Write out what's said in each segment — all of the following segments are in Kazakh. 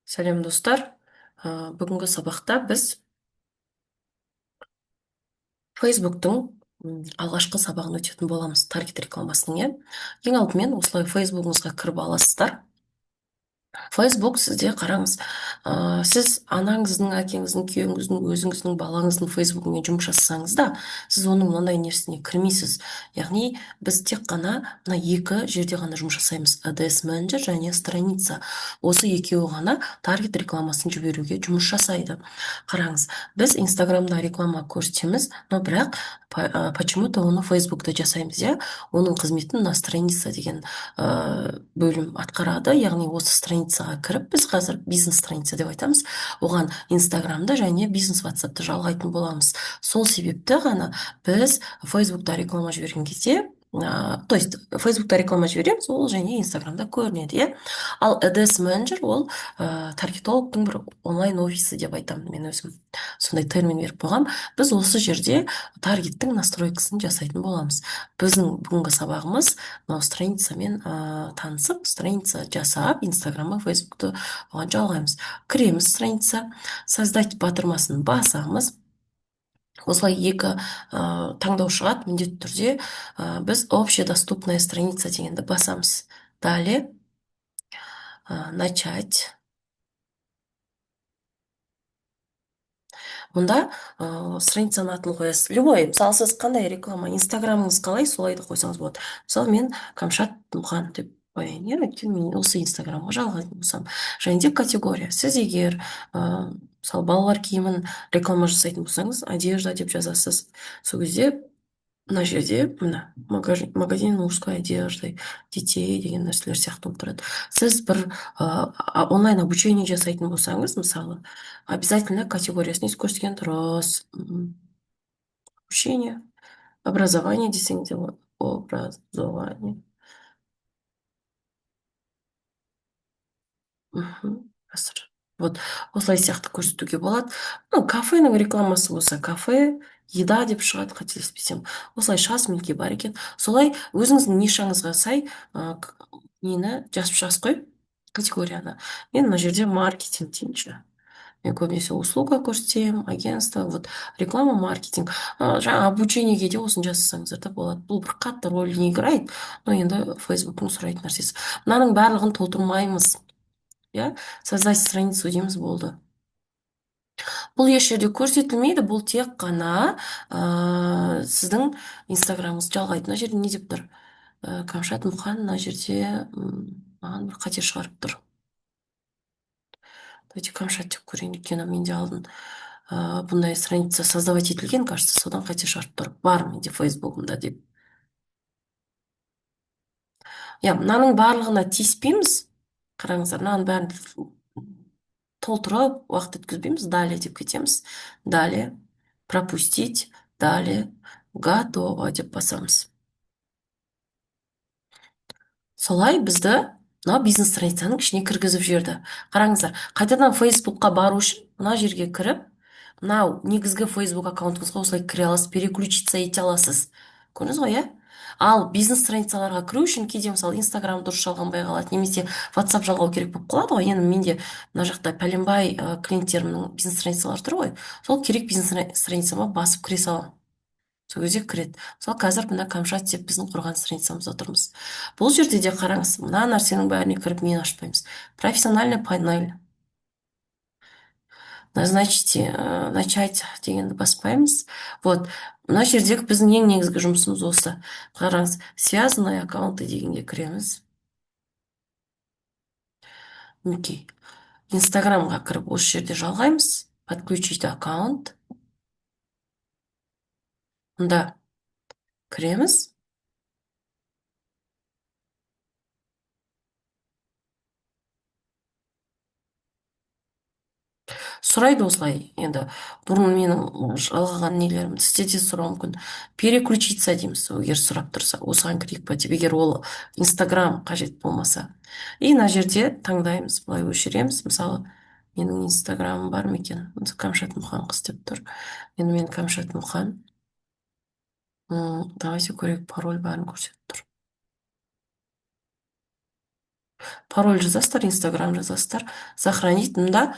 Сәлем достар. Бүгінгі сабақта біз Фейсбуктың алғашқы сабағын өтетін боламыз, таргет рекламасының, иә. Ең алдымен осылай Фейсбугыңызға кіріп аласыздар. Фейсбук сізде қараңыз, сіз анаңыздың, әкеңіздің, күйеуіңіздің, өзіңіздің, балаңыздың фейсбугымен жұмыс жасасаңыз да, сіз оның мынандай нерсіне кірмейсіз. Яғни біз тек қана мына екі жерде ғана жұмыс жасаймыз: ADS менеджер және страница. Осы екеуі ғана таргет рекламасын жіберуге жұмыс жасайды. Қараңыз, біз инстаграмда реклама көрсетеміз, но бірақ почему-то оны фейсбукта жасаймыз, иә. Оның қызметін мына страница деген бөлім атқарады. Яғни осы страницаға кіріп, біз қазір бизнес страница деп айтамыз, оған инстаграмда және бизнес ватсапты жалғайтын боламыз. Сол себепті ғана біз фейсбукта реклама жіберген кезде, то есть фейсбукта реклама жібереміз, ол және инстаграмда көрінеді, иә. Ал ADS менеджер ол таргетологтың бір онлайн офисі деп айтамын мен өзім, сондай термин беріп қойғам. Біз осы жерде таргеттің настройкасын жасайтын боламыз. Біздің бүгінгі сабағымыз мынау страницамен танысып, страница жасап, инстаграмға, фейсбукты оған жалғаймыз. Кіреміз страница, создать батырмасын басамыз. Осылай екі таңдау шығады, міндетті түрде біз общедоступная страница дегенді басамыз. Далее начать. Мұнда страницаның атын қоясыз. Любой, мысалы сіз қандай реклама, инстаграмыңыз қалай, солайды қойсаңыз болады. Мысалы мен Камшат Мұқан деп қояйын, иә, өйткені мен осы инстаграмға жалғайтын болсам. Және де категория. Сіз егер мысалы балалар киімін реклама жасайтын болсаңыз, одежда деп жазасыз. Сол кезде мына жерде мына магазин мужской одежды, детей деген нәрселер сияқты болып тұрады. Сіз бір онлайн обучение жасайтын болсаңыз, мысалы, обязательно категориясын көрсеткен дұрыс. Обучение, образование десең де образование. Қазір. Вот, осылай сияқты көрсетуге болады. Кафенің рекламасы болса, кафе, еда деп шығады, қателеспесем. Осылай минутке бар екен. Солай өзіңіздің нишаңызға сай нені жазып шығасыз қой, категорияны. Мен мына жерде маркетинг дейінші. Мен көбінесе услуга көрсетемін, агентство, вот реклама, маркетинг. Жаңа обучениеге де осыны жасасаңыздар да болады. Бұл бір қатты роль не играет, но енді фейсбуктың сұрайтын нәрсесі. Мынаның барлығын толтырмаймыз. иә, создать страницу дейміз, болды. Бұл еш жерде көрсетілмейді, бұл тек қана сіздің инстаграмыңызды жалғайды. Мына жерде не деп тұр? Камшат Мұқан мына жерде маған бір қате шығарып тұр. Давайте Камшат деп көрейін, өйткені менде алдын бұндай страница создавать етілген, кажется, содан қате шығарып тұр. Бар менде фейсбугымда деп. Мынаның барлығына тиіспейміз. Қараңыздар, мынаның бәрін толтырып, уақыт өткізбейміз. Далее деп кетеміз. Далее пропустить, далее готово деп басамыз. Солай бізді мына бизнес страницаның ішіне кіргізіп жіберді. Қараңыздар, қайтадан фейсбукқа бару үшін мына жерге кіріп, мынау негізгі фейсбук аккаунтыңызға осылай кіре аласыз, переключиться ете аласыз. Көрдіңіз ғой, иә? Ал бизнес страницаларға кіру үшін кейде мысалы инстаграм дұрыс жалғанбай қалады, немесе ватсап жалғау керек болып қалады ғой. Енді менде мына жақта пәленбай клиенттерімнің бизнес страницалары тұр ғой. Сол керек бизнес страницама басып кіре саламын. Сол кезде кіреді. Мысалы қазір мына Камшат деп біздің құрған страницамызда тұрмыз. Бұл жерде де қараңыз, мына нәрсенің бәріне кіріп мен ашпаймыз. Профессиональный панель. Назначите, начать дегенді баспаймыз. Вот, мына жердегі біздің ең негізгі жұмысымыз осы. Қараңыз, связанные аккаунты дегенге кіреміз. Окей. Инстаграмға кіріп осы жерде жалғаймыз. Подключить аккаунт. Мұнда кіреміз. Сұрайды осылай. Енді бұрын менің жалғаған нелерімді сізде де сұрауы мүмкін. Переключиться дейміз, егер сұрап тұрса, осыған кірейік па деп, егер ол инстаграм қажет болмаса. И мына жерде таңдаймыз, былай өшіреміз. Мысалы, менің инстаграмым бар ма екен? Камшат Мұқан қыз деп тұр. Енді мен Камшат Мұқан. Давайте көрейік, пароль бәрін көрсетіп тұр. пароль жазасыздар, инстаграм жазасыздар, сохранить, мында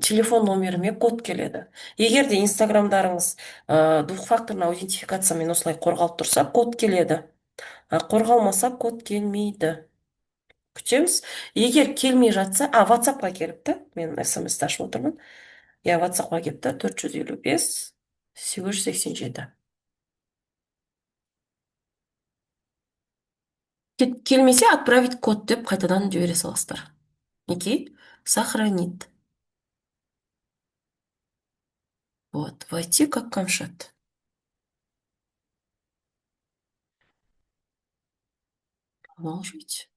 телефон номеріме код келеді. Егер де инстаграмдарыңыз двухфакторный аутентификациямен осылай қорғалып тұрса, код келеді. Қорғалмаса, код келмейді. Күтеміз. Егер келмей жатса, WhatsApp-қа келіпті. Мен смс ашып отырмын. Я WhatsApp-қа келіпті. 455 887. Келмесе, отправить код деп қайтадан жібере саласыздар. Мінекей, сохранит. Вот, войти как камшат. Продолжить.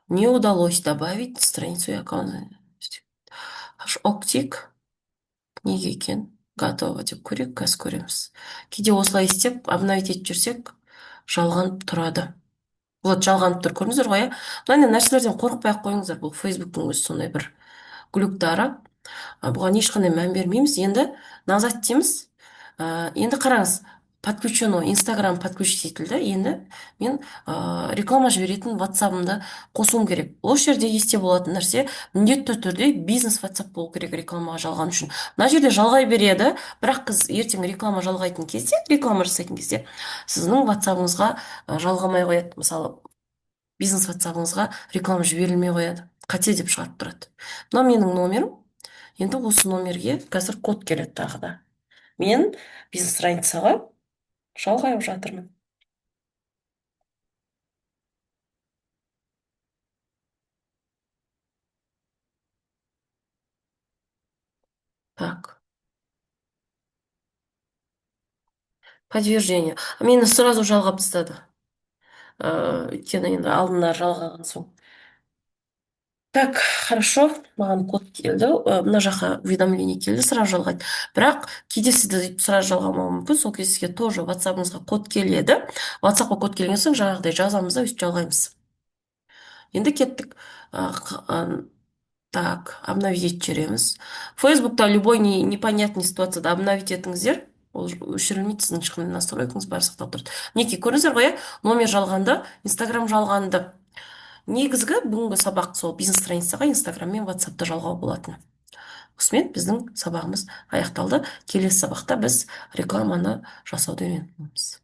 Не удалось добавить страницу и аккаунт. Октик. Неге екен? Готово деп көрейік, қазір көреміз. Кейде осылай істеп, обновить етіп жүрсек, жалғанып тұрады. Вот, жалғанып тұр, көрдіңіздер ғой, иә? Мынандай нәрселерден қорықпай ақ қойыңыздар, бұл Фейсбуктың өзі сондай бір глюктары. Бұған ешқандай мән бермейміз. Енді назад дейміз. Енді қараңыз, подключено, Инстаграм подключить етілді. Енді мен реклама жіберетін WhatsApp-ымды қосуым керек. Осы жерде есте болатын нәрсе, міндетті түрде бизнес WhatsApp болу керек рекламаға жалған үшін. Мына жерде жалғай береді, бірақ қыз ертең реклама жалғайтын кезде, реклама жасайтын кезде, сіздің WhatsApp-ыңызға жалғамай қояды. Мысалы, бизнес WhatsApp-ыңызға реклама жіберілмей қояды. Қате деп шығарып тұрады. Мына менің номерім. Енді осы номерге қазір код келеді тағы да. Мен бизнес страницаға жалғайып жатырмын. Так, подтверждение. Мені сразу жалғап тастады. Өйткені енді алдында жалғаған соң. Так, хорошо, маған код келді. Мына жаққа уведомление келді, сразу жалғайды. Бірақ кейде сізді сразу жалғамауы мүмкін. Сол кезде сізге тоже WhatsApp-ыңызға код келеді. WhatsApp-қа код келген соң жаңағыдай жазамыз да өйстіп жалғаймыз. Енді кеттік. Так, обновить етіп жібереміз. Фейсбукта любой непонятный ситуацияда обновить етіңіздер. Ол өшірілмейді, сіздің ешқандай настройкаңыз бәрі сақталып тұрады. Мінекей, көрдіңіздер ғой, иә? Номер жалғанды, Инстаграм жалғанды. Негізгі бүгінгі сабақ сол бизнес страницаға Инстаграм мен WhatsApp'та жалғау болатын. Осымен біздің сабағымыз аяқталды. Келесі сабақта біз рекламаны жасауды үйренеміз.